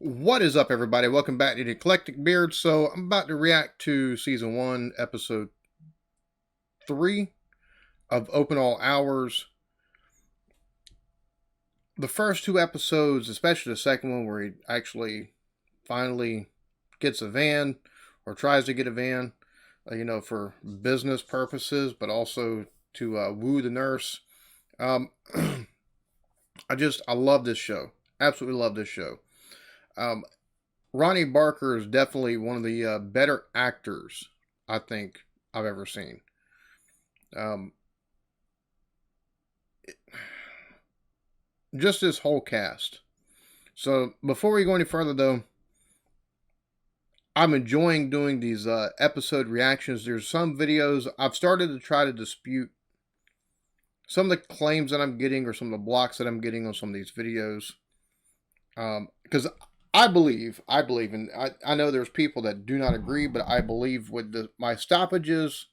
What is up, everybody? Welcome back to the Eclectic Beard. So, I'm about to react to Season 1, Episode 3 of Open All Hours. The first two episodes, especially the second one where he actually finally gets a van or tries to get a van, for business purposes, but also to woo the nurse. Um, I love this show. Absolutely love this show. Um, Ronnie Barker is definitely one of the better actors I think I've ever seen. Um, just this whole cast. So before we go any further, though, I'm enjoying doing these episode reactions. There's some videos I've started to try to dispute some of the claims that I'm getting or some of the blocks that I'm getting on some of these videos. Because I believe, and I know there's people that do not agree, but I believe with my stoppages,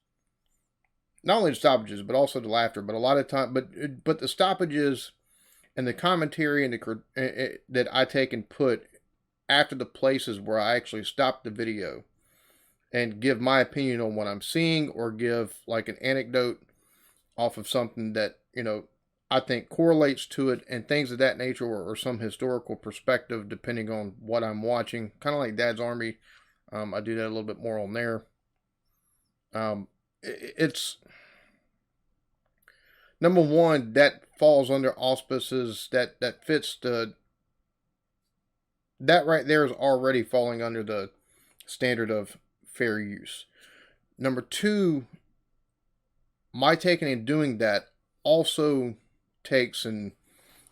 not only the stoppages, but also the laughter, but a lot of time, but the stoppages and the commentary and that I take and put after the places where I actually stop the video and give my opinion on what I'm seeing or give like an anecdote off of something that, I think correlates to it and things of that nature or some historical perspective depending on what I'm watching. Kind of like Dad's Army. I do that a little bit more on there. It's number one that falls under auspices that fits that right there is already falling under the standard of fair use. Number two, my taking and doing that also takes and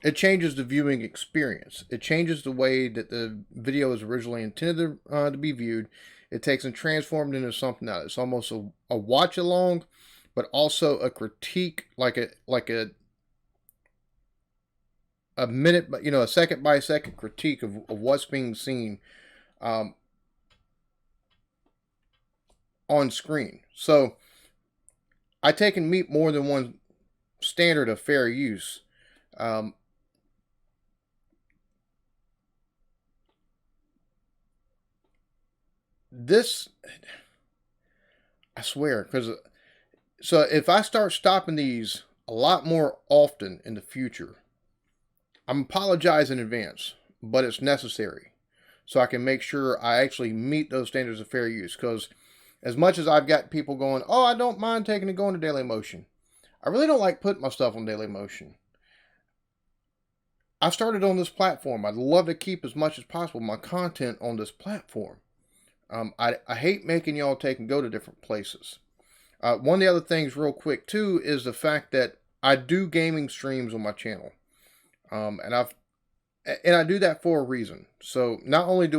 it changes the viewing experience. It changes the way that the video is originally intended to be viewed. It takes and transformed into something else. It's almost a watch along, but also a critique, like a minute, a second by second critique of what's being seen on screen. So I take and meet more than one standard of fair use. This, I swear, because so if I start stopping these a lot more often in the future, I'm apologizing in advance, but it's necessary so I can make sure I actually meet those standards of fair use. Because as much as I've got people going, oh, I don't mind taking and going to Daily Motion, I really don't like putting my stuff on Daily Motion. I started on this platform. I'd love to keep as much as possible my content on this platform. I hate making y'all take and go to different places. One of the other things real quick too is the fact that I do gaming streams on my channel. And I do that for a reason. So not only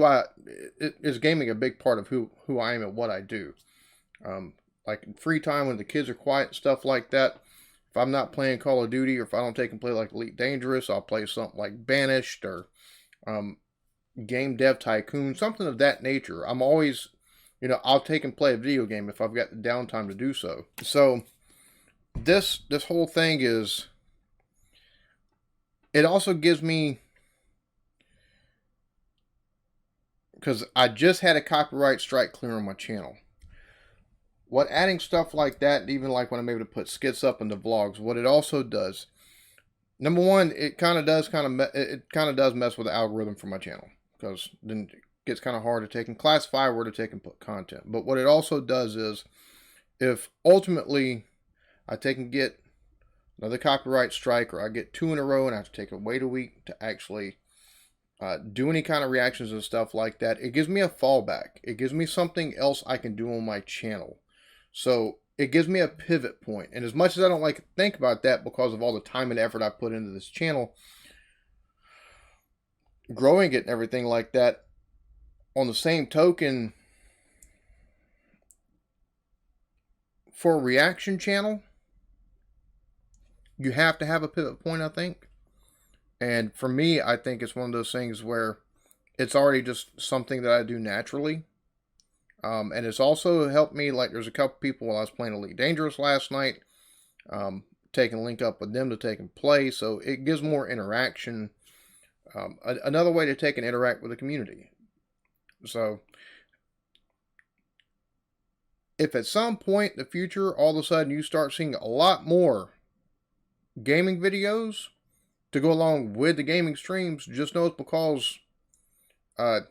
is gaming a big part of who I am and what I do. Like in free time when the kids are quiet and stuff like that. If I'm not playing Call of Duty or if I don't take and play like Elite Dangerous, I'll play something like Banished or Game Dev Tycoon, something of that nature. I'm always, I'll take and play a video game if I've got the downtime to do so. So this whole thing is, it also gives me, because I just had a copyright strike clear on my channel. What adding stuff like that, even like when I'm able to put skits up in the vlogs, what it also does, number one, it kind of does mess with the algorithm for my channel, because then it gets kind of hard to take and classify where to take and put content. But what it also does is, if ultimately I take and get another copyright strike, or I get 2 in a row and I have to take a wait a week to actually do any kind of reactions and stuff like that, it gives me a fallback. It gives me something else I can do on my channel. So it gives me a pivot point. And as much as I don't like to think about that because of all the time and effort I put into this channel, growing it and everything like that, on the same token, for a reaction channel, you have to have a pivot point, I think. And for me, I think it's one of those things where it's already just something that I do naturally. And it's also helped me, like there's a couple people while I was playing Elite Dangerous last night, taking link up with them to take and play. So it gives more interaction Another way to take and interact with the community. So, if at some point in the future, all of a sudden you start seeing a lot more gaming videos to go along with the gaming streams, just know it's because I've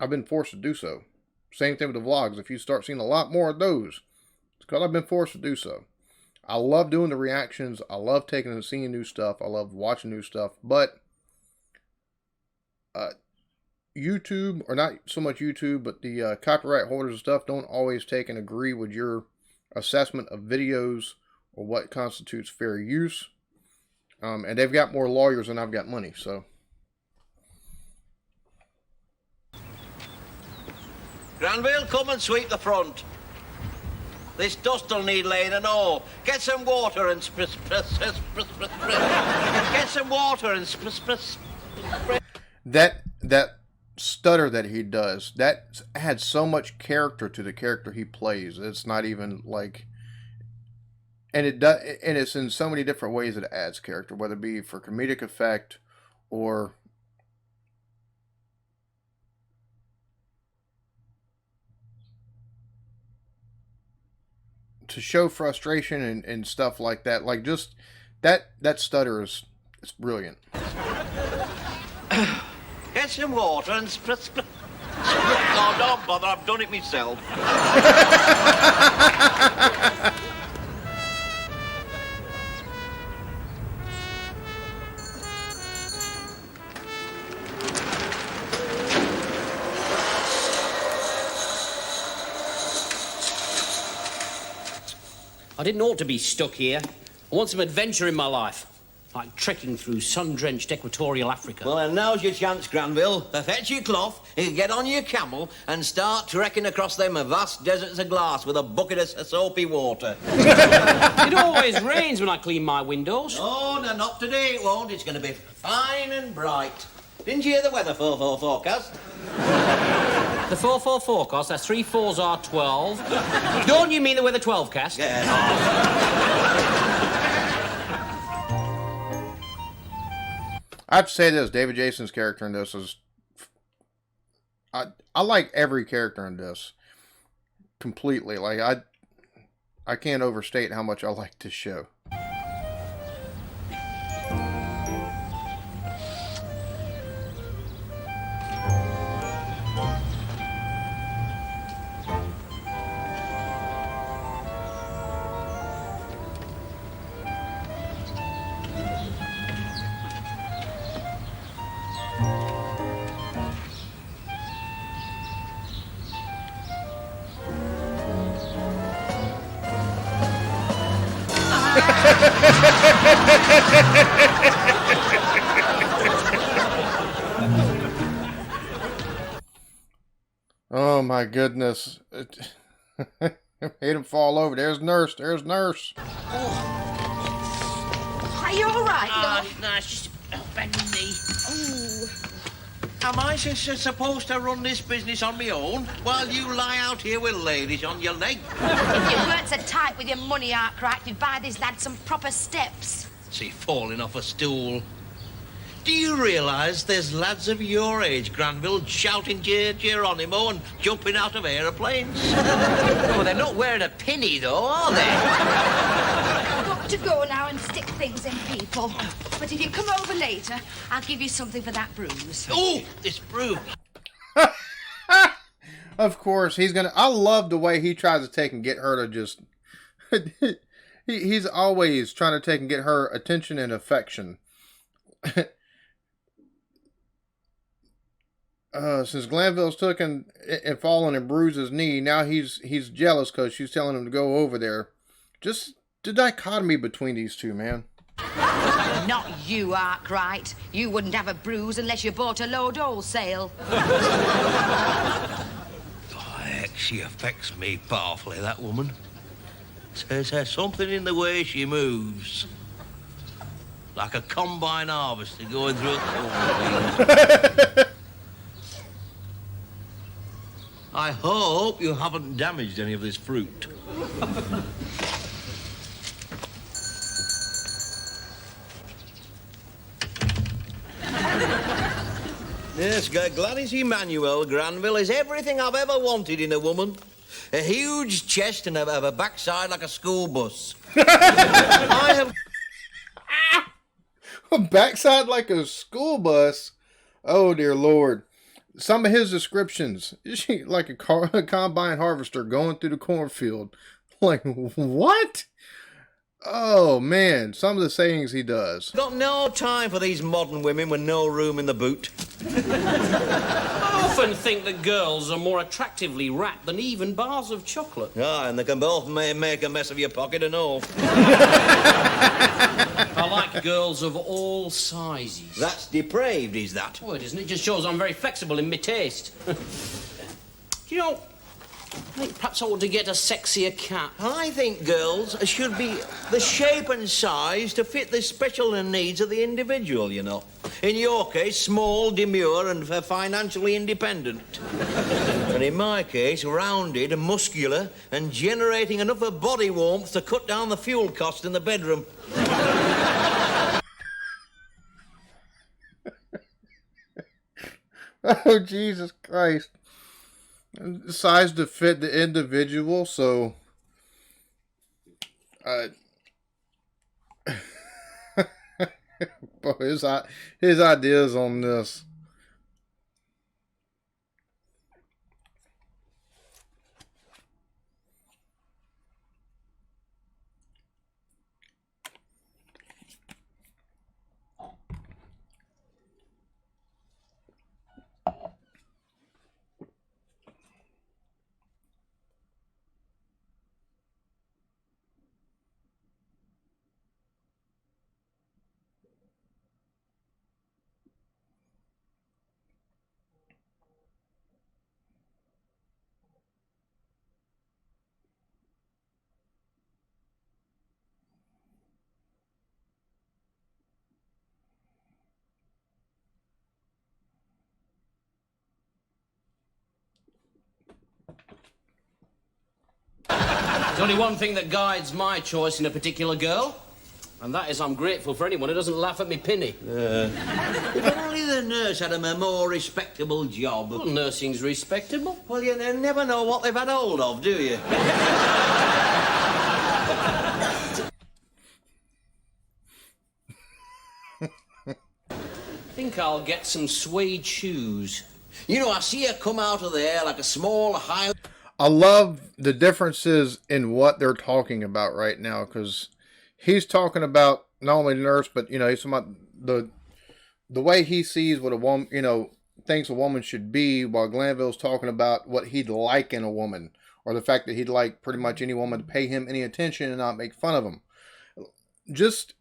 been forced to do so. Same thing with the vlogs. If you start seeing a lot more of those, it's because I've been forced to do so. I love doing the reactions. I love taking and seeing new stuff. I love watching new stuff. But YouTube, or not so much YouTube, but the copyright holders and stuff don't always take and agree with your assessment of videos or what constitutes fair use. And they've got more lawyers than I've got money, so. Granville, come and sweep the front. This dust'll need laying and all. Get some water and Get some water and That stutter that he does, that adds so much character to the character he plays. It's not even like, and it's in so many different ways that it adds character, whether it be for comedic effect or to show frustration and stuff like that. Like, just that stutter is, it's brilliant. Get some water and No, don't bother, I've done it myself. I didn't ought to be stuck here. I want some adventure in my life. Like trekking through sun-drenched equatorial Africa. Well, and now's your chance, Granville. Fetch your cloth, you get on your camel, and start trekking across them vast deserts of glass with a bucket of soapy water. It always rains when I clean my windows. Oh, no, not today it won't. It's going to be fine and bright. Didn't you hear the weather forecast? The 4-4 forecast, that's 3 4s are 12. Don't you mean the weather 12 cast? Yeah. I have to say this, David Jason's character in this is, I like every character in this completely. Like, I can't overstate how much I like this show. Oh my goodness. Made him fall over. There's Nurse. There's Nurse. Are you all right, No, it's just a bad knee. Oh. Am I supposed to run this business on my own while you lie out here with ladies on your leg? If you weren't so tight with your money, Arkwright, you'd buy this lad some proper steps. See, falling off a stool. Do you realise there's lads of your age, Granville, shouting Geronimo and jumping out of aeroplanes? Oh, they're not wearing a penny, though, are they? I've got to go now and stick things in people. But if you come over later, I'll give you something for that bruise. Oh, this bruise. Of course, he's gonna. I love the way he tries to take and get her to just. He's always trying to take and get her attention and affection. Since Granville's took and fallen and bruised his knee, now he's jealous because she's telling him to go over there. Just the dichotomy between these two, man. Not you, Arkwright. You wouldn't have a bruise unless you bought a load wholesale. Heck, she affects me powerfully, that woman. There's something in the way she moves. Like a combine harvester going through a cornfield. I hope you haven't damaged any of this fruit. Yes, Gladys Emmanuel Granville is everything I've ever wanted in a woman. A huge chest and a backside like a school bus. I have... A backside like a school bus? Oh, dear Lord. Some of his descriptions, she like a combine harvester going through the cornfield. Like, what? Oh, man. Some of the sayings he does. Got no time for these modern women with no room in the boot. I often think that girls are more attractively wrapped than even bars of chocolate. Ah, and they can both make a mess of your pocket and all. I like girls of all sizes. That's depraved, is that? Oh, it isn't. It just shows I'm very flexible in my taste. You know, I think perhaps I ought to get a sexier cap. I think girls should be the shape and size to fit the special needs of the individual, you know. In your case, small, demure, and financially independent. And in my case, rounded, muscular, and generating enough of body warmth to cut down the fuel cost in the bedroom. Oh, Jesus Christ. Size to fit the individual, so... his ideas on this. There's only one thing that guides my choice in a particular girl, and that is I'm grateful for anyone who doesn't laugh at me pinny. If only the nurse had a more respectable job. Well, nursing's respectable. Well, you never know what they've had hold of, do you? I think I'll get some suede shoes. You know, I see her come out of there like a small high... I love the differences in what they're talking about right now, because he's talking about not only the nurse, but, you know, he's talking about the way he sees what a woman, you know, thinks a woman should be, while Granville's talking about what he'd like in a woman, or the fact that he'd like pretty much any woman to pay him any attention and not make fun of him. Just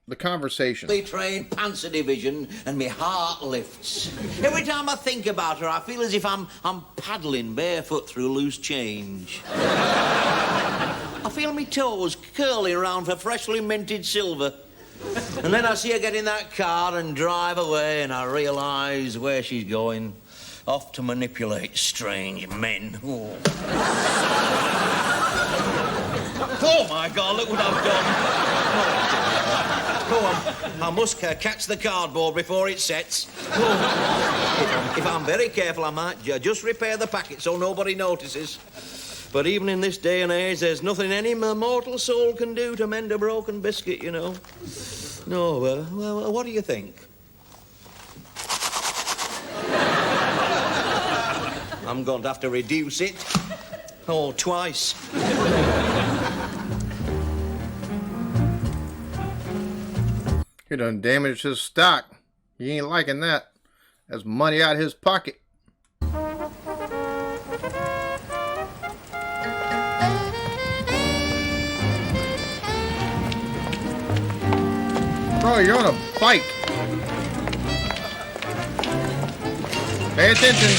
the conversation. They train Panzer Division and my heart lifts. Every time I think about her, I feel as if I'm paddling barefoot through loose change. I feel my toes curling around for freshly minted silver. And then I see her get in that car and drive away, and I realise where she's going. Off to manipulate strange men. Oh, oh my God, look what I've done. Go on, I must catch the cardboard before it sets. If I'm very careful, I might just repair the packet so nobody notices. But even in this day and age, there's nothing any mortal soul can do to mend a broken biscuit, you know. No, well, what do you think? I'm going to have to reduce it. Oh, twice. You done damaged his stock. He ain't liking that. That's money out of his pocket. Bro, you're on a bike. Pay attention.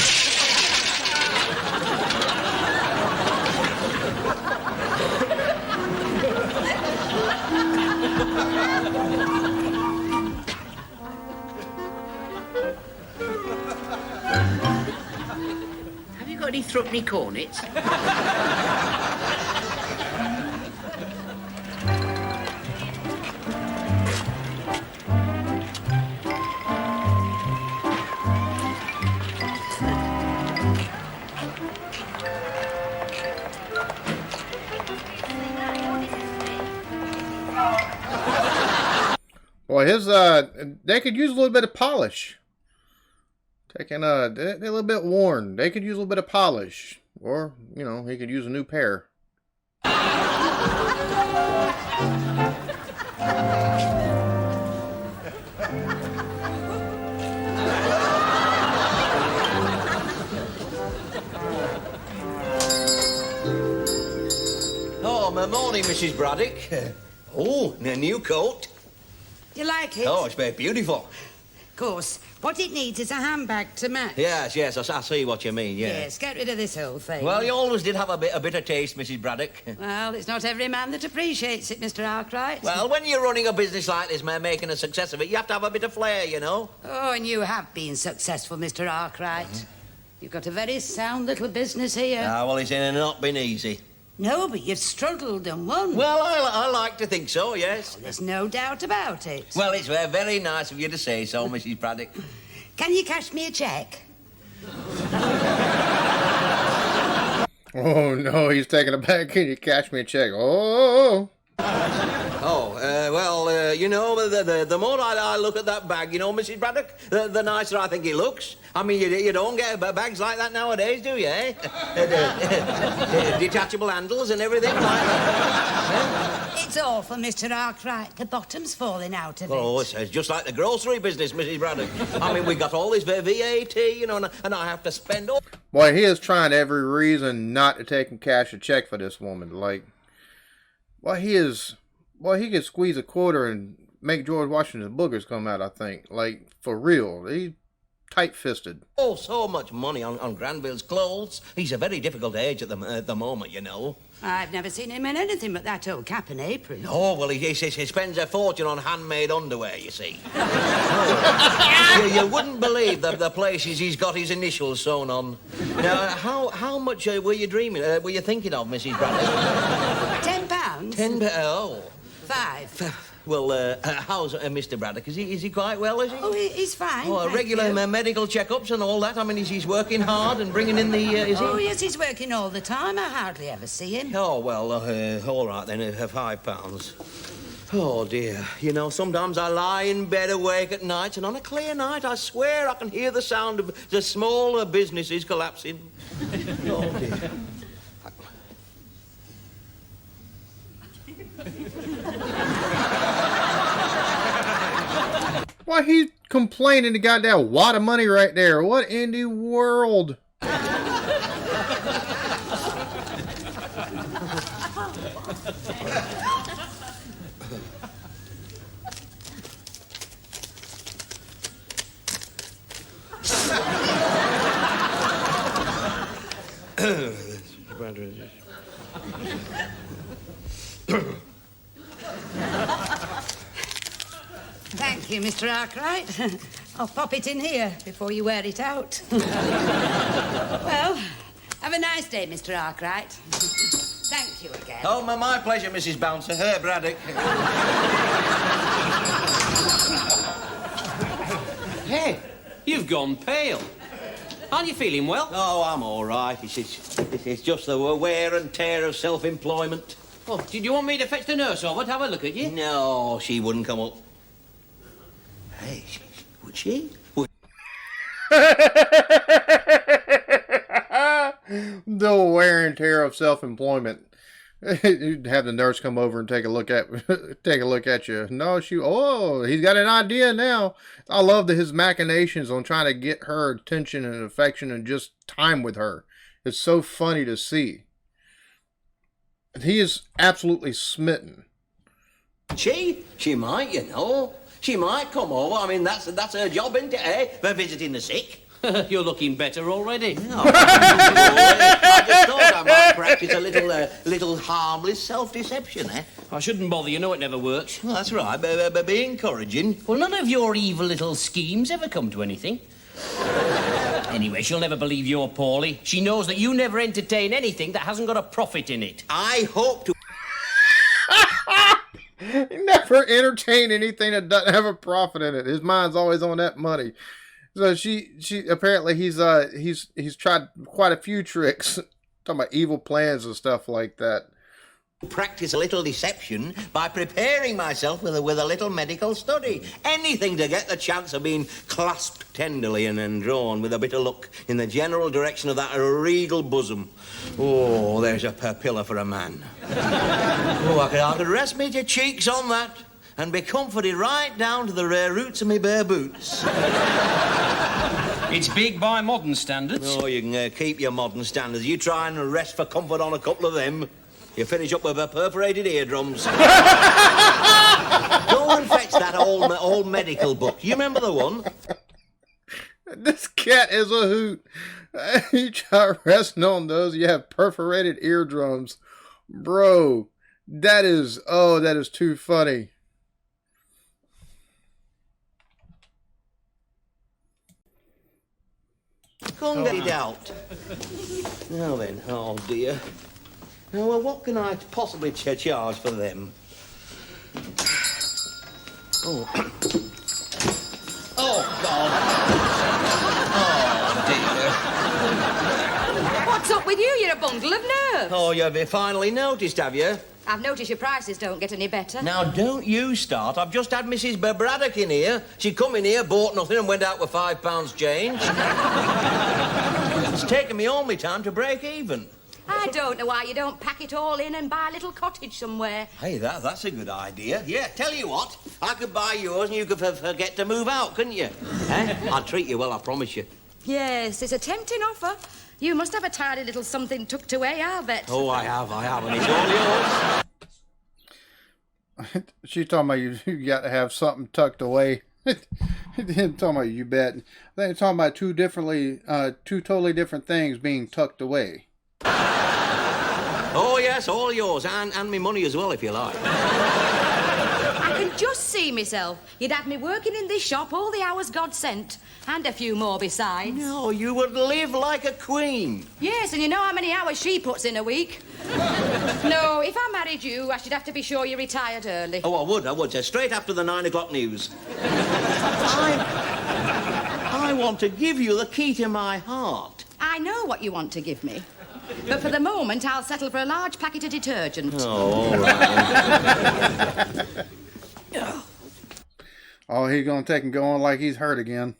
Have you got any threepenny cornets? Well, his they could use a little bit of polish. They're a little bit worn. They could use a little bit of polish, or you know, he could use a new pair. Oh, morning, Mrs. Braddock. Oh, a new coat. You like it? Oh, it's very beautiful. Of course. What it needs is a handbag to match. Yes, I see what you mean, yeah. Yes, get rid of this whole thing. Well, you always did have a bit of taste, Mrs. Braddock. Well, it's not every man that appreciates it, Mr. Arkwright. Well, when you're running a business like this, man, making a success of it, you have to have a bit of flair, you know. Oh, and you have been successful, Mr. Arkwright. You've got a very sound little business here. Ah, well, it's not been easy. No, but you've struggled and won. Well, I like to think so, yes. Well, there's no doubt about it. Well, it's very nice of you to say so, Mrs. Braddock. Can you cash me a cheque? Oh no, he's taking it back. Can you cash me a check? Oh. Well, you know, the more I look at that bag, you know, Mrs. Braddock, the nicer I think it looks. I mean, you don't get bags like that nowadays, do you, eh? Detachable handles and everything like that. It's awful, Mr. Arkwright. The bottom's falling out of it. Oh, it's just like the grocery business, Mrs. Braddock. I mean, we got all this VAT, you know, and I have to spend all... Boy, he is trying every reason not to take and cash a check for this woman. Like, he could squeeze a quarter and make George Washington's boogers come out, I think. Like, for real. He tight-fisted. Oh, so much money on Granville's clothes. He's a very difficult age at the moment, you know. I've never seen him in anything but that old cap and apron. Oh, well, he spends a fortune on handmade underwear, you see. Oh. You wouldn't believe the places he's got his initials sewn on. Now, how much were you dreaming, were you thinking of, Mrs. Braddock? £10? Oh. 5. Well, how's Mr. Braddock? Is he quite well, is he? Oh, he's fine. Oh, regular medical checkups and all that? I mean, he's working hard and bringing in the, is he? Oh, yes, he's working all the time. I hardly ever see him. Oh, well, all right then, £5. Oh, dear. You know, sometimes I lie in bed awake at night, and on a clear night, I swear I can hear the sound of the small businesses collapsing. Oh, dear. Why, he's complaining to goddamn wad of money right there. What in the world? Thank you, Mr. Arkwright. I'll pop it in here before you wear it out. Well, have a nice day, Mr. Arkwright. Thank you again. Oh, my pleasure, Mrs. Bouncer. Her Braddock. Hey, you've gone pale. Aren't you feeling well? Oh, I'm all right. It's just the wear and tear of self-employment. Oh, did you want me to fetch the nurse over to have a look at you? No, she wouldn't come up. Hey, would she? The wear and tear of self-employment. You'd have the nurse come over and take a look at you. No, he's got an idea now. I love his machinations on trying to get her attention and affection and just time with her. It's so funny to see. He is absolutely smitten. She might, you know. She might come over. I mean, that's her job, isn't it, eh? For visiting the sick. You're looking better already. No, I just thought I might practice a little harmless self-deception, eh? I shouldn't bother, you know it never works. Well, that's right, but be encouraging. Well, none of your evil little schemes ever come to anything. Anyway, she'll never believe you're poorly. She knows that you never entertain anything that hasn't got a profit in it. I hope to... He never entertain anything that doesn't have a profit in it. His mind's always on that money. So she apparently he's tried quite a few tricks, talking about evil plans and stuff like that. Practice a little deception by preparing myself with a little medical study. Anything to get the chance of being clasped tenderly and then drawn with a bit of luck in the general direction of that regal bosom. Oh, there's a pillar for a man. Oh, I could rest me cheeks on that and be comforted right down to the rare roots of me bare boots. It's big by modern standards. Oh, you can keep your modern standards. You try and rest for comfort on a couple of them. You finish up with perforated eardrums. Go and fetch that old medical book. You remember the one? This cat is a hoot. You try resting on those, you have perforated eardrums. Bro, that is too funny. Can't get it out. Now then, oh dear. Now, well, what can I possibly charge for them? Oh. Oh, God. Oh, dear. What's up with you? You're a bundle of nerves. Oh, you've finally noticed, have you? I've noticed your prices don't get any better. Now, don't you start. I've just had Mrs. Braddock in here. She come in here, bought nothing and went out with £5 change. It's taken me all my time to break even. I don't know why you don't pack it all in and buy a little cottage somewhere. Hey, that's a good idea. Yeah, tell you what, I could buy yours and you could forget to move out, couldn't you? Eh? I'll treat you well, I promise you. Yes, it's a tempting offer. You must have a tidy little something tucked away, I'll bet. Oh, I have, and it's all yours. She's talking about you got to have something tucked away. Talking about you bet. They're talking about two totally different things being tucked away. Oh, yes, all yours, and me money as well, if you like. I can just see myself. You'd have me working in this shop all the hours God sent, and a few more besides. No, you would live like a queen. Yes, and you know how many hours she puts in a week. No, if I married you, I should have to be sure you retired early. Oh, I would, so straight after the 9 o'clock news. I want to give you the key to my heart. I know what you want to give me. But for the moment, I'll settle for a large packet of detergent. Oh, all right. Oh, he's going to take and go on like he's hurt again.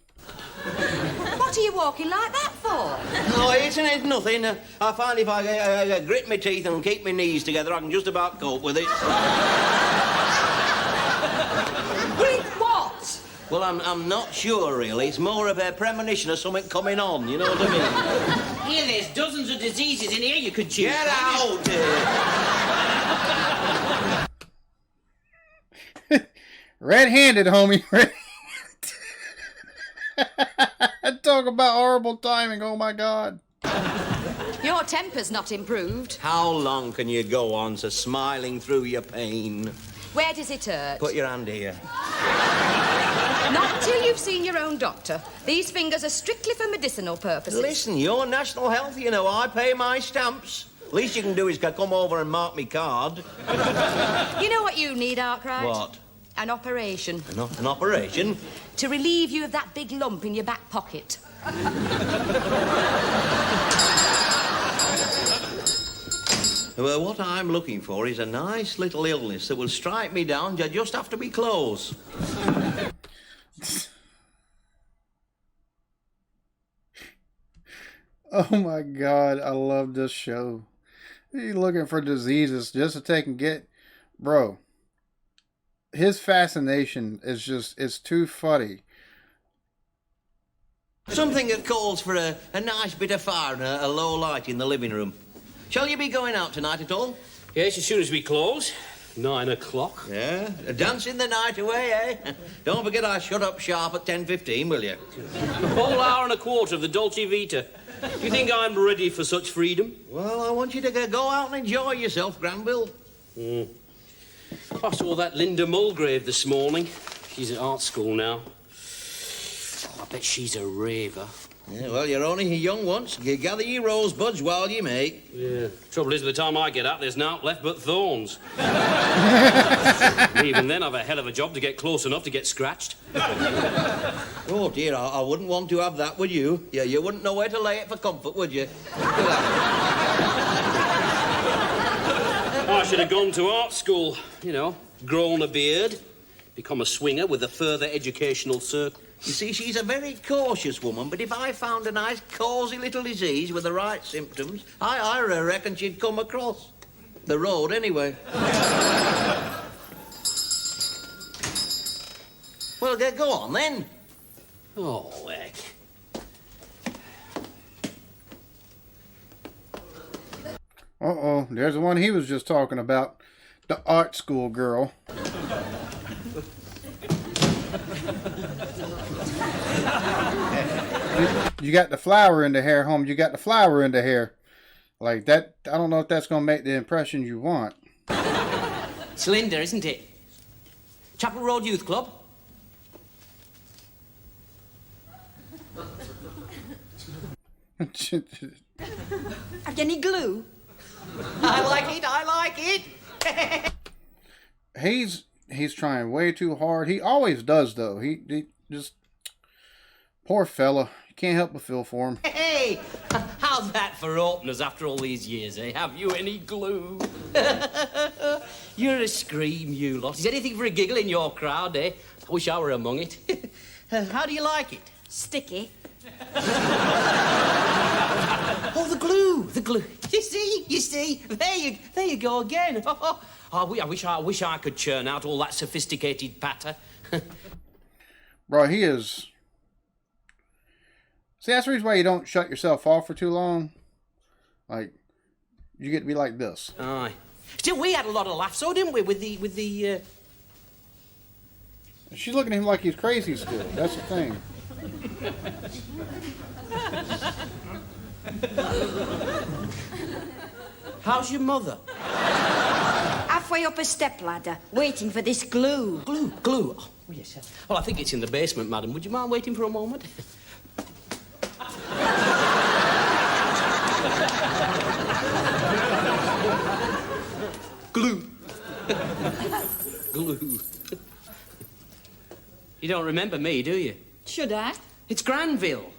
What are you walking like that for? No, it's nothing. I find if I grit my teeth and keep my knees together, I can just about cope with it. With what? Well, I'm not sure, really. It's more of a premonition of something coming on, you know what I mean? Here, there's dozens of diseases in here you could choose. Get out! Red-handed, homie. Talk about horrible timing. Oh, my God. Your temper's not improved. How long can you go on smiling through your pain? Where does it hurt? Put your hand here. Not till you've seen your own doctor. These fingers are strictly for medicinal purposes. Listen, you're National Health, you know. I pay my stamps. Least you can do is come over and mark me card. You know what you need, Arkwright? What? An operation. An operation? To relieve you of that big lump in your back pocket. Well, what I'm looking for is a nice little illness that will strike me down just after we close. Oh my God, I love this show. He's looking for diseases just to take and get... Bro, his fascination is it's too funny. Something that calls for a nice bit of fire and a low light in the living room. Shall you be going out tonight at all? Yes, as soon as we close. 9 o'clock. Yeah, dancing the night away, eh? Don't forget I shut up sharp at 10:15, will you? A whole hour and a quarter of the Dolce Vita. Do you think I'm ready for such freedom? Well, I want you to go out and enjoy yourself, Granville. I saw that Lynda Mulgrave this morning. She's at art school now. Oh, I bet she's a raver. Yeah, well, you're only young once. You gather your rosebuds while you may. Yeah. Trouble is, by the time I get out, there's naught left but thorns. Even then, I've a hell of a job to get close enough to get scratched. Oh, dear, I wouldn't want to have that, would you? Yeah, you wouldn't know where to lay it for comfort, would you? I should have gone to art school, you know, grown a beard, become a swinger with a further educational circle. You see, she's a very cautious woman, but if I found a nice, cosy little disease with the right symptoms, I reckon she'd come across. The road, anyway. Well, go on, then. Oh, heck. Uh-oh, there's the one he was just talking about. The art school girl. You got the flower in the hair, home. You got the flower in the hair. Like that, I don't know if that's going to make the impression you want. It's Lynda, isn't it? Chapel Road Youth Club? Have you any glue? I like it. He's trying way too hard. He always does, though. He just... Poor fella. You can't help but feel for him. Hey, how's that for openers after all these years, eh? Have you any glue? You're a scream, you lot. Is anything for a giggle in your crowd, eh? I wish I were among it. How do you like it? Sticky. Oh, the glue. You see? There you go again. I wish I could churn out all that sophisticated patter. Bro, he is... See, that's the reason why you don't shut yourself off for too long. Like, you get to be like this. Aye. Still, we had a lot of laughs, so didn't we, with the... She's looking at him like he's crazy still. That's the thing. How's your mother? Halfway up a stepladder, waiting for this glue. Glue. Oh, yes. Well, I think it's in the basement, madam. Would you mind waiting for a moment? Glue. Glue. You don't remember me, do you? Should I? It's Granville.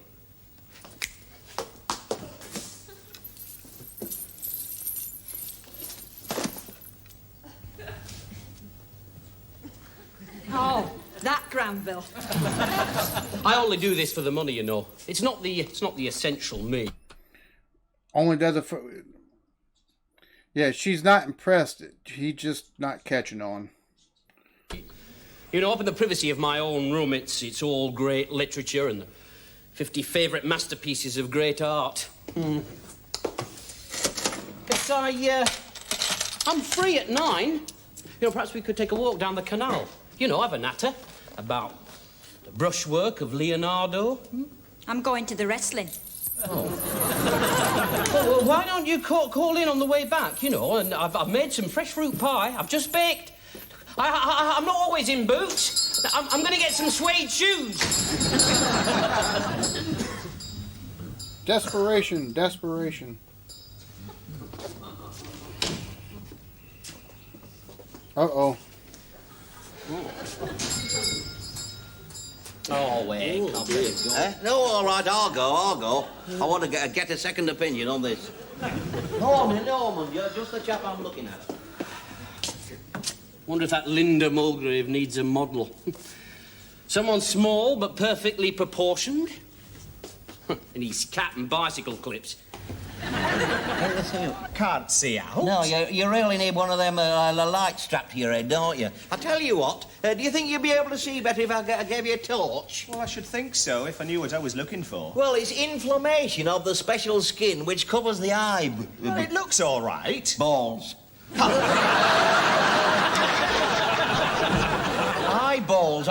Oh, that Granville. I only do this for the money, you know. It's not the essential me. Only does it for... Yeah, she's not impressed. He's just not catching on. You know, up in the privacy of my own room, it's all great literature and 50 favourite masterpieces of great art. But I'm free at 9. You know, perhaps we could take a walk down the canal. You know, have a natter about the brushwork of Leonardo. I'm going to the wrestling. Oh. Well, why don't you call in on the way back, you know, and I've made some fresh fruit pie. I've just baked. I'm not always in boots. I'm going to get some suede shoes. Desperation. Uh-oh. Oh, wait. No, all right, I'll go. I want to get a second opinion on this. Norman, you're just the chap I'm looking at. Wonder if that Lynda Mulgrave needs a model. Someone small but perfectly proportioned. And his cap and bicycle clips. Can't see out. No, you really need one of them lights strapped to your head, don't you? I tell you what, do you think you'd be able to see better if I gave you a torch? Well, I should think so, if I knew what I was looking for. Well, it's inflammation of the special skin which covers the eye... Well, it looks all right. Balls. Eyeballs.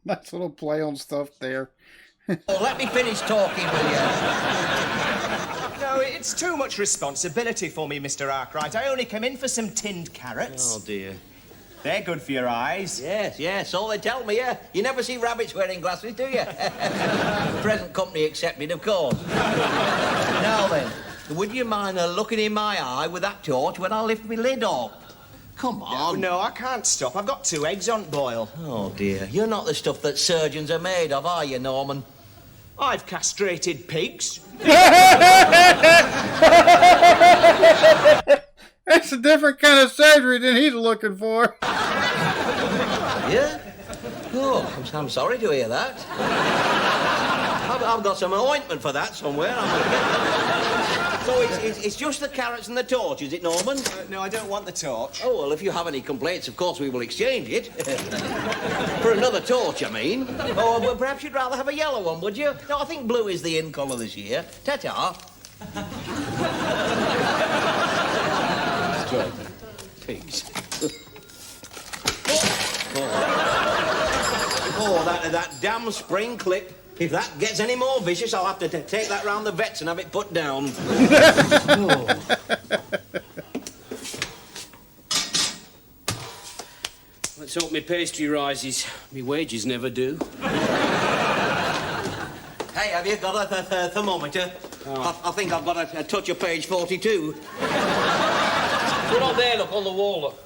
Nice little play on stuff there. Oh, let me finish talking with you. No, it's too much responsibility for me, Mr. Arkwright. I only came in for some tinned carrots. Oh, dear. They're good for your eyes. Yes, so they tell me, yeah. You never see rabbits wearing glasses, do you? Present company accepted, of course. Now then, would you mind looking in my eye with that torch when I lift my lid up? Come on. No, I can't stop. I've got 2 eggs on boil. Oh, dear. You're not the stuff that surgeons are made of, are you, Norman? I've castrated pigs. That's a different kind of surgery than he's looking for. Yeah? Oh, I'm sorry to hear that. I've got some ointment for that somewhere. So it's just the carrots and the torch, is it, Norman? No, I don't want the torch. Oh, well, if you have any complaints, of course, we will exchange it. For another torch, I mean. Oh, well, perhaps you'd rather have a yellow one, would you? No, I think blue is the in colour this year. Ta-ta. Pigs. Oh, that damn spring clip. If that gets any more vicious, I'll have to take that round the vets and have it put down. Oh. Let's hope my pastry rises. My wages never do. Hey, have you got a thermometer? Oh. I think I've got a touch of page 42. Put on there, look, on the wall, look.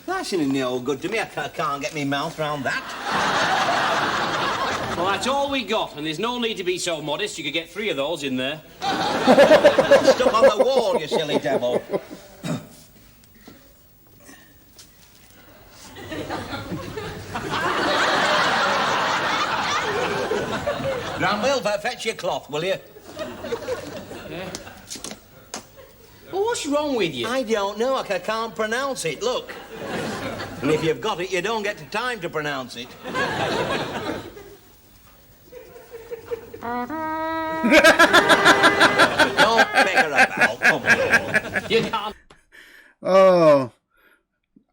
That's no good to me. I can't get my mouth round that. Well, that's all we got, and there's no need to be so modest. You could get 3 of those in there. Stuck on the wall, you silly devil. Granville, fetch your cloth, will you? Yeah. Well, what's wrong with you? I don't know. I can't pronounce it. Look. And if you've got it, you don't get the time to pronounce it. Don't figure about. Come on. You can't. Oh,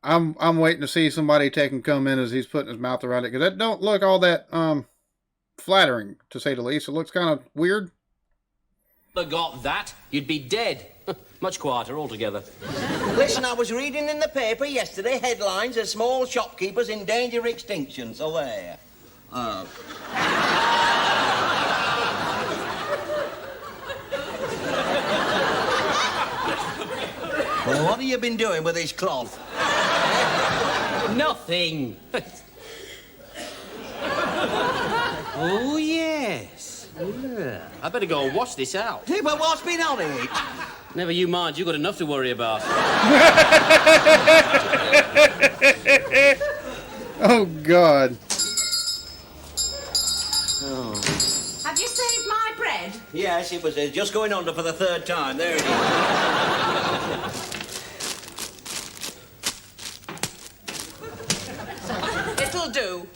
I'm waiting to see somebody take and come in as he's putting his mouth around it, because that don't look all that flattering, to say the least. It looks kind of weird. Got that, you'd be dead. Much quieter altogether. Listen, I was reading in the paper yesterday headlines of small shopkeepers in danger of extinction, so there. Well, what have you been doing with this cloth? Nothing. Oh, yes. Yeah. I better go and wash this out. Hey, but what's been on it? Never you mind, you've got enough to worry about. Oh, God. Oh. Have you saved my bread? Yes, it was just going under for the 3rd time. There it is. It'll do.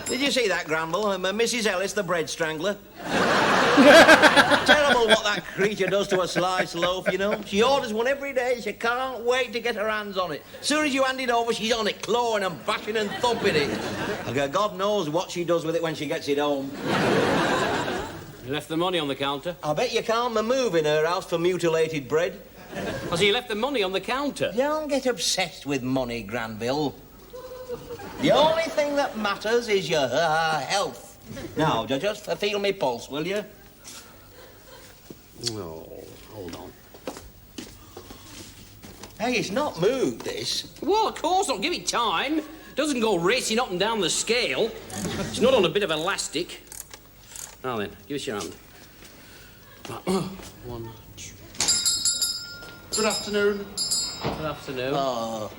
Did you see that, Granville? Mrs. Ellis, the bread strangler. Terrible what that creature does to a sliced loaf, you know. She orders one every day. She can't wait to get her hands on it. As soon as you hand it over, she's on it, clawing and bashing and thumping it. God knows what she does with it when she gets it home. You left the money on the counter? I bet you can't move in her house for mutilated bread. Oh, so you left the money on the counter? Don't get obsessed with money, Granville. The only thing that matters is your health. Now, just feel me pulse, will you? Oh, hold on. Hey, it's not moved, this. Well, of course not. Give it time. Doesn't go racing up and down the scale. It's not on a bit of elastic. Now then, give us your hand. 1, 2. Good afternoon. Good afternoon. Oh.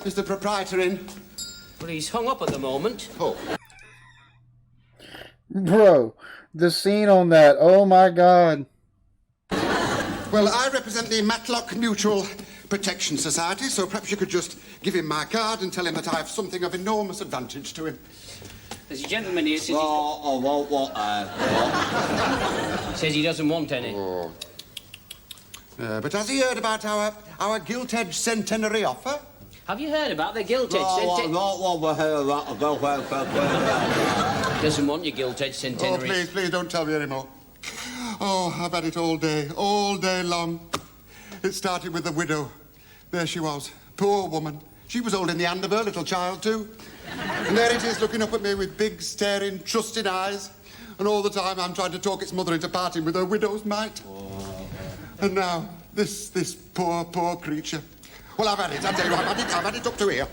Is the proprietor in? Well, he's hung up at the moment. Oh. Bro, the scene on that, oh my God. Well, I represent the Matlock Mutual Protection Society, so perhaps you could just give him my card and tell him that I have something of enormous advantage to him. There's a gentleman here says What? says he doesn't want any. Oh. But has he heard about our gilt-edged centenary offer? Have you heard about the gilt-edged centenary? Doesn't want your gilt-edged centenary. Oh, please don't tell me anymore. Oh, I've had it all day long. It started with the widow. There she was, poor woman. She was holding the hand of her little child, too. And there it is, looking up at me with big, staring, trusting eyes. And all the time I'm trying to talk its mother into parting with her widow's mite. And now This poor creature. Well, I've had it. I tell you, I've had it up to here.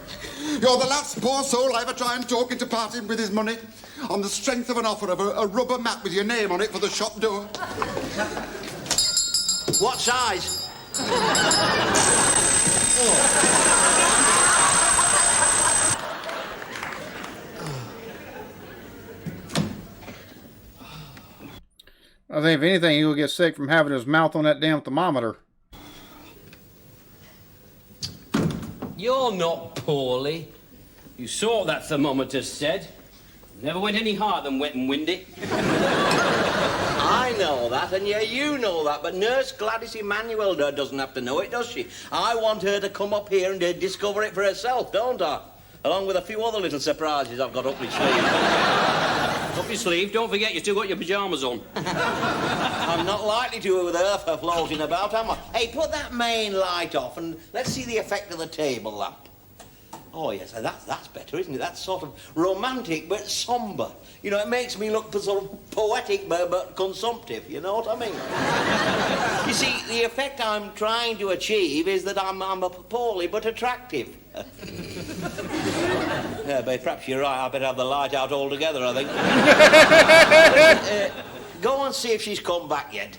You're the last poor soul I ever try and talk into parting with his money on the strength of an offer of a rubber mat with your name on it for the shop door. What size? I think if anything, he'll get sick from having his mouth on that damn thermometer. You're not poorly. You saw what that thermometer said. Never went any higher than wet and windy. I know that, and yeah, you know that, but Nurse Gladys Emanuel doesn't have to know it, does she? I want her to come up here and discover it for herself, don't I? Along with a few other little surprises I've got up my sleeve. Up your sleeve, don't forget you still got your pyjamas on. I'm not likely to with her for floating about, am I? Hey, put that main light off and let's see the effect of the table lamp. Oh, yes, that's better, isn't it? That's sort of romantic but sombre. You know, it makes me look sort of poetic but consumptive, you know what I mean? You see, the effect I'm trying to achieve is that I'm poorly but attractive. Yeah, but perhaps you're right. I better have the light out altogether, I think. Go and see if she's come back yet.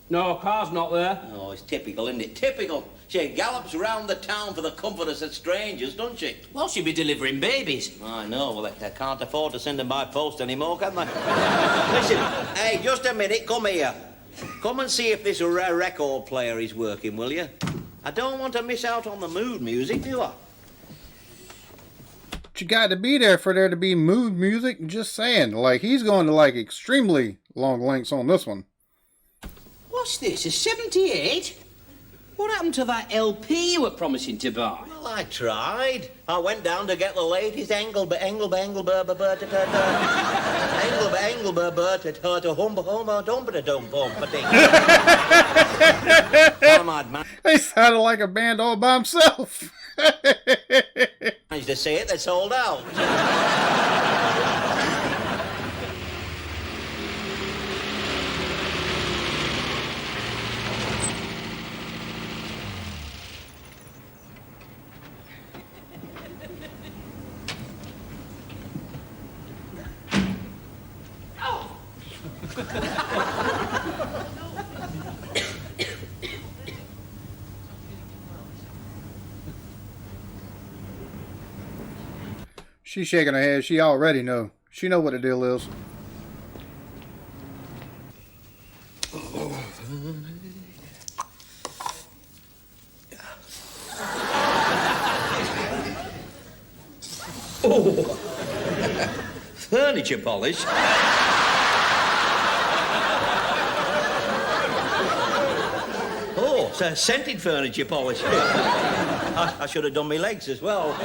No, car's not there. Oh, it's typical, isn't it? Typical. She gallops round the town for the comfort of strangers, doesn't she? Well, she'll be delivering babies. I know. Well, they can't afford to send them by post anymore, can they? Listen, hey, just a minute. Come here. Come and see if this record player is working, will you? I don't want to miss out on the mood music, do I? But you got to be there for there to be mood music. Just saying. Like, he's going to, like, extremely long lengths on this one. What's this, a 78? What happened to that LP you were promising to buy? Well, I tried. I went down to get the latest Engelbert He sounded like a band all by himself. Managed to say it, they sold out. She's shaking her head. She already know. She know what the deal is. Oh, furniture polish. Oh, it's scented furniture polish. I should have done my legs as well.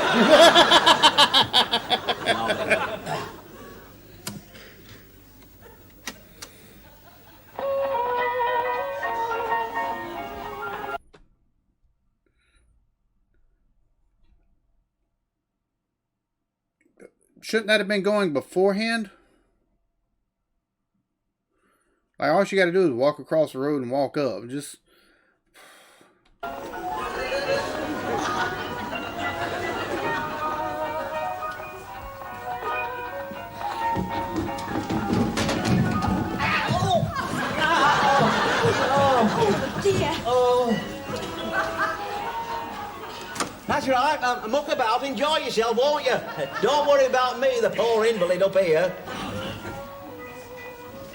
Shouldn't that have been going beforehand? Like, all you got to do is walk across the road and walk up. Just... Dear. Oh. That's right. Muck about. Enjoy yourself, won't you? Don't worry about me, the poor invalid up here.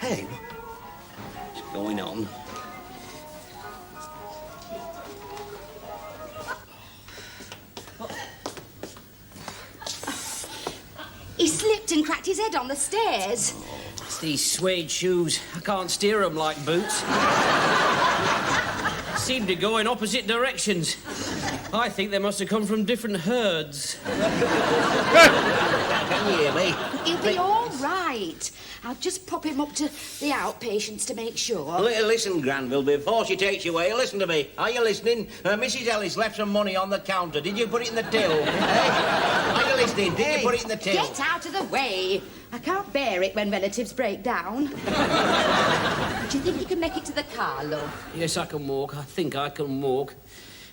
Hey, what's going on? He slipped and cracked his head on the stairs. It's these suede shoes. I can't steer them like boots. Seem to go in opposite directions. I think they must have come from different herds. Can you hear me? He'll be all right. I'll just pop him up to the outpatients to make sure. Listen, Granville, before she takes you away, listen to me. Are you listening? Mrs. Ellis left some money on the counter. Did you put it in the till? Are you listening? Did you put it in the till? Get out of the way. I can't bear it when relatives break down. Do you think you can make it to the car, love? Yes, I can walk. I think I can walk.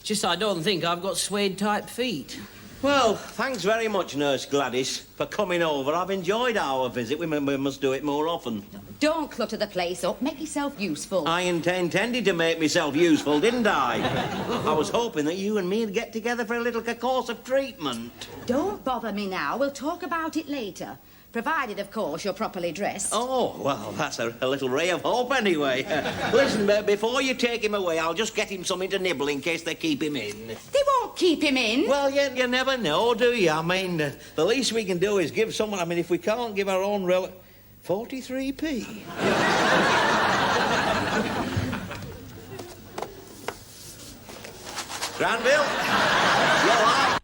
Just I don't think I've got suede-type feet. Well, thanks very much, Nurse Gladys, for coming over. I've enjoyed our visit. We must do it more often. Don't clutter the place up. Make yourself useful. I intended to make myself useful, didn't I? I was hoping that you and me would get together for a little course of treatment. Don't bother me now. We'll talk about it later. Provided, of course, you're properly dressed. Oh, well, that's a little ray of hope anyway. Listen, before you take him away, I'll just get him something to nibble in case they keep him in. They won't keep him in. Well, you never know, do you? I mean, the least we can do is give someone... I mean, if we can't give our own 43p. Granville? You all right?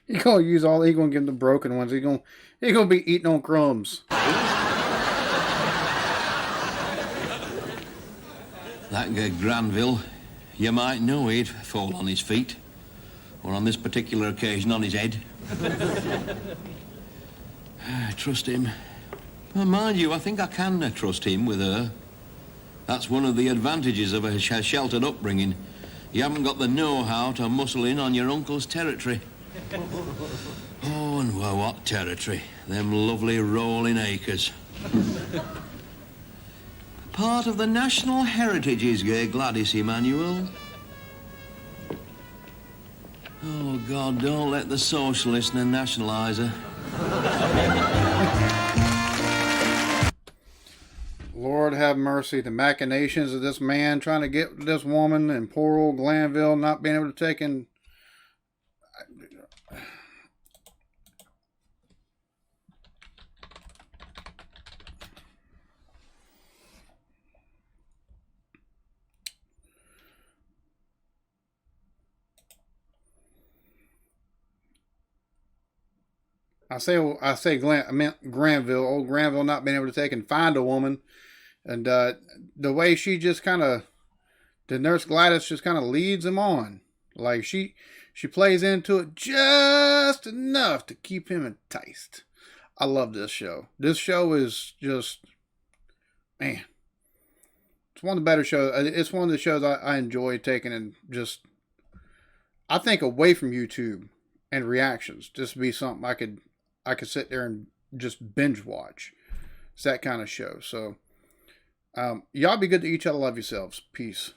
He's gonna use all. He's gonna give him the broken ones. He's gonna be eating on crumbs. That Granville, you might know he'd fall on his feet, or on this particular occasion on his head. Trust him. Well, mind you, I think I can trust him with her. That's one of the advantages of a sheltered upbringing. You haven't got the know-how to muscle in on your uncle's territory. Oh, and well, what territory? Them lovely rolling acres. Part of the national heritage is Gladys, Emmanuel. Oh, God, don't let the socialists nationalise her. Lord have mercy. The machinations of this man trying to get this woman, and poor old Granville not being able to take in. I meant Granville. Old Granville not being able to take and find a woman. And the way she just kind of, the Nurse Gladys just kind of leads him on. Like she plays into it just enough to keep him enticed. I love this show. This show is just, man, it's one of the better shows. It's one of the shows I enjoy taking and just, I think, away from YouTube and reactions. Just to be something I could sit there and just binge watch. It's that kind of show. So, y'all be good to each other. Love yourselves. Peace.